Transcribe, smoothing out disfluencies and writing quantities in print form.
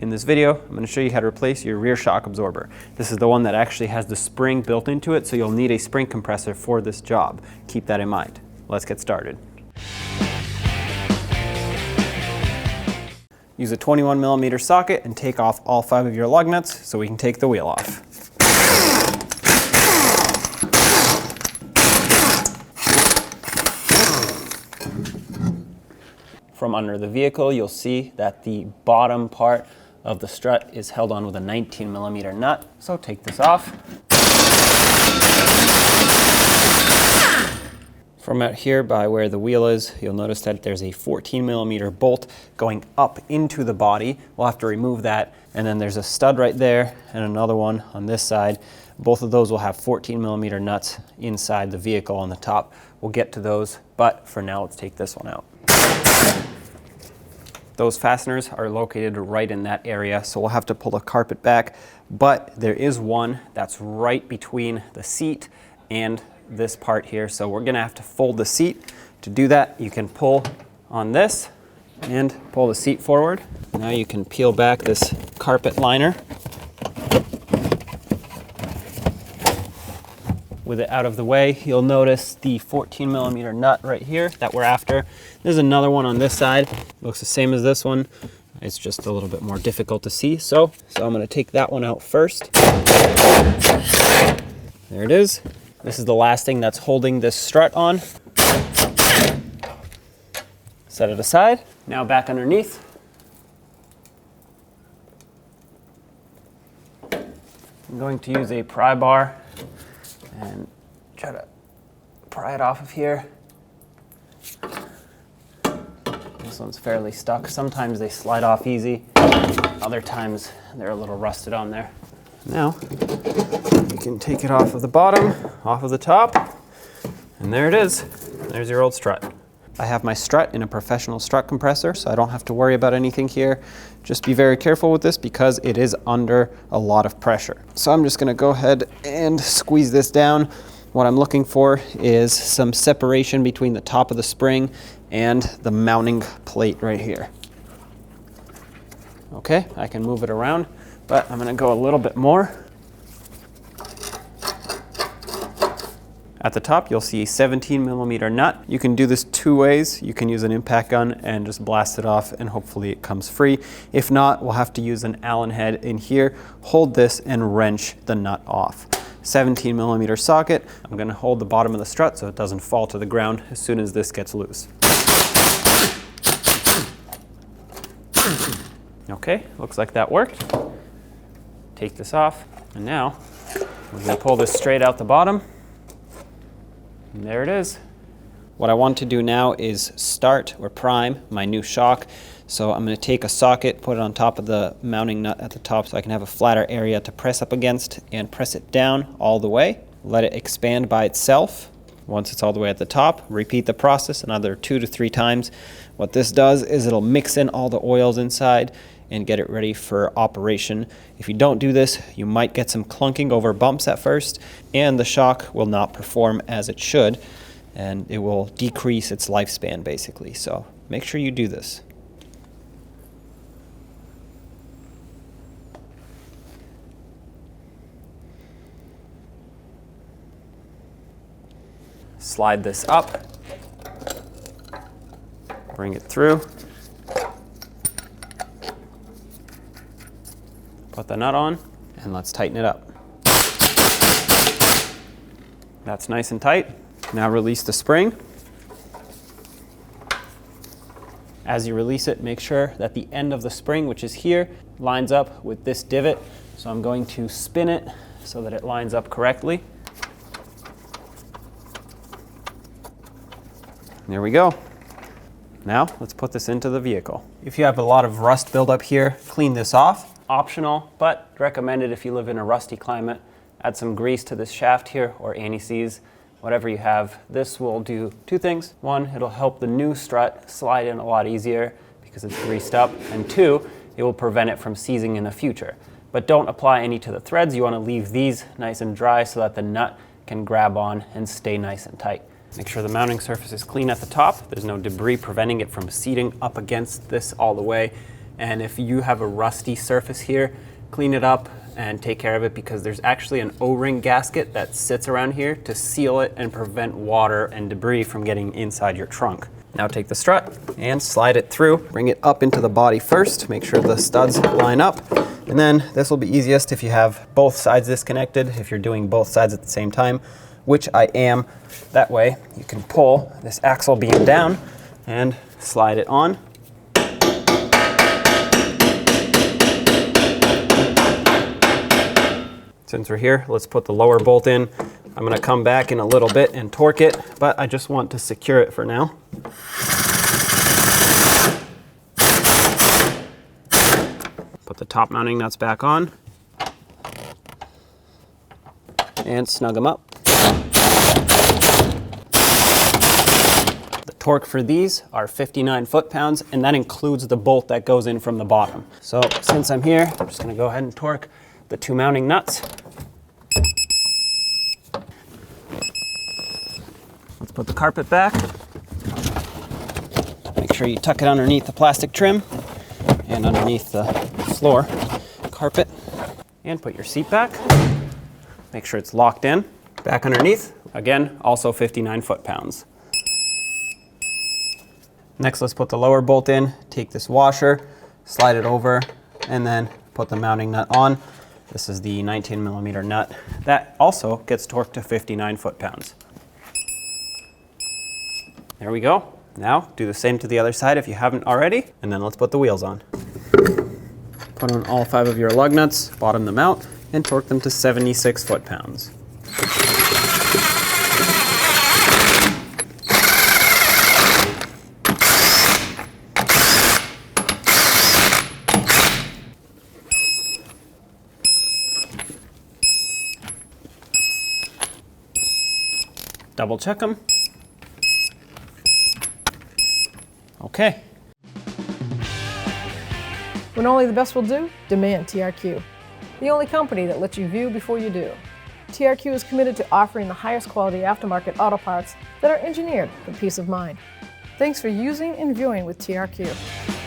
In this video, I'm going to show you how to replace your rear shock absorber. This is the one that actually has the spring built into it, so you'll need a spring compressor for this job. Keep that in mind. Let's get started. Use a 21mm socket and take off all 5 of your lug nuts so we can take the wheel off. From under the vehicle, you'll see that the bottom part of the strut is held on with a 19mm nut. So take this off. From out here by where the wheel is, you'll notice that there's a 14mm bolt going up into the body. We'll have to remove that. And then there's a stud right there and another one on this side. Both of those will have 14mm nuts inside the vehicle on the top. We'll get to those, but for now, let's take this one out. Those fasteners are located right in that area, so we'll have to pull the carpet back, but there is one that's right between the seat and this part here, so we're gonna have to fold the seat. To do that, you can pull on this and pull the seat forward. Now you can peel back this carpet liner. With it out of the way, you'll notice the 14mm nut right here that we're after. There's another one on this side. Looks the same as this one. It's just a little bit more difficult to see. So I'm gonna take that one out first. There it is. This is the last thing that's holding this strut on. Set it aside. Now back underneath. I'm going to use a pry bar and try to pry it off of here. This one's fairly stuck. Sometimes they slide off easy. Other times they're a little rusted on there. Now you can take it off of the bottom, off of the top, and there it is. There's your old strut. I have my strut in a professional strut compressor, so I don't have to worry about anything here. Just be very careful with this because it is under a lot of pressure. So I'm just gonna go ahead and squeeze this down. What I'm looking for is some separation between the top of the spring and the mounting plate right here. Okay, I can move it around, but I'm gonna go a little bit more. At the top, you'll see a 17mm nut. You can do this 2 ways. You can use an impact gun and just blast it off and hopefully it comes free. If not, we'll have to use an Allen head in here, hold this and wrench the nut off. 17mm socket. I'm gonna hold the bottom of the strut so it doesn't fall to the ground as soon as this gets loose. Okay, looks like that worked. Take this off, and now we're gonna pull this straight out the bottom. And there it is. What I want to do now is start or prime my new shock. So I'm going to take a socket, put it on top of the mounting nut at the top so I can have a flatter area to press up against and press it down all the way. Let it expand by itself. Once it's all the way at the top, repeat the process another 2 to 3 times. What this does is it'll mix in all the oils inside and get it ready for operation. If you don't do this, you might get some clunking over bumps at first, and the shock will not perform as it should, and it will decrease its lifespan basically. So make sure you do this. Slide this up, bring it through. Put the nut on, and let's tighten it up. That's nice and tight. Now release the spring. As you release it, make sure that the end of the spring, which is here, lines up with this divot. So I'm going to spin it so that it lines up correctly. There we go. Now let's put this into the vehicle. If you have a lot of rust buildup here, clean this off. Optional, but recommended if you live in a rusty climate. Add some grease to this shaft here or anti-seize, whatever you have. This will do 2 things. 1, it'll help the new strut slide in a lot easier because it's greased up. And 2, it will prevent it from seizing in the future. But don't apply any to the threads. You want to leave these nice and dry so that the nut can grab on and stay nice and tight. Make sure the mounting surface is clean at the top. There's no debris preventing it from seating up against this all the way. And if you have a rusty surface here, clean it up and take care of it, because there's actually an O-ring gasket that sits around here to seal it and prevent water and debris from getting inside your trunk. Now take the strut and slide it through. Bring it up into the body first. Make sure the studs line up. And then this will be easiest if you have both sides disconnected, if you're doing both sides at the same time, which I am. That way you can pull this axle beam down and slide it on. Since we're here, let's put the lower bolt in. I'm gonna come back in a little bit and torque it, but I just want to secure it for now. Put the top mounting nuts back on and snug them up. The torque for these are 59 foot-pounds, and that includes the bolt that goes in from the bottom. So since I'm here, I'm just gonna go ahead and torque the 2 mounting nuts. Let's put the carpet back. Make sure you tuck it underneath the plastic trim and underneath the floor carpet. And put your seat back. Make sure it's locked in. Back underneath, again, also 59 foot-pounds. Next, let's put the lower bolt in. Take this washer, slide it over, and then put the mounting nut on. This is the 19mm nut. That also gets torqued to 59 foot-pounds. There we go. Now do the same to the other side if you haven't already, and then let's put the wheels on. Put on all 5 of your lug nuts, bottom them out, and torque them to 76 foot-pounds. Double check them. Okay. When only the best will do, demand TRQ. The only company that lets you view before you do. TRQ is committed to offering the highest quality aftermarket auto parts that are engineered for peace of mind. Thanks for using and viewing with TRQ.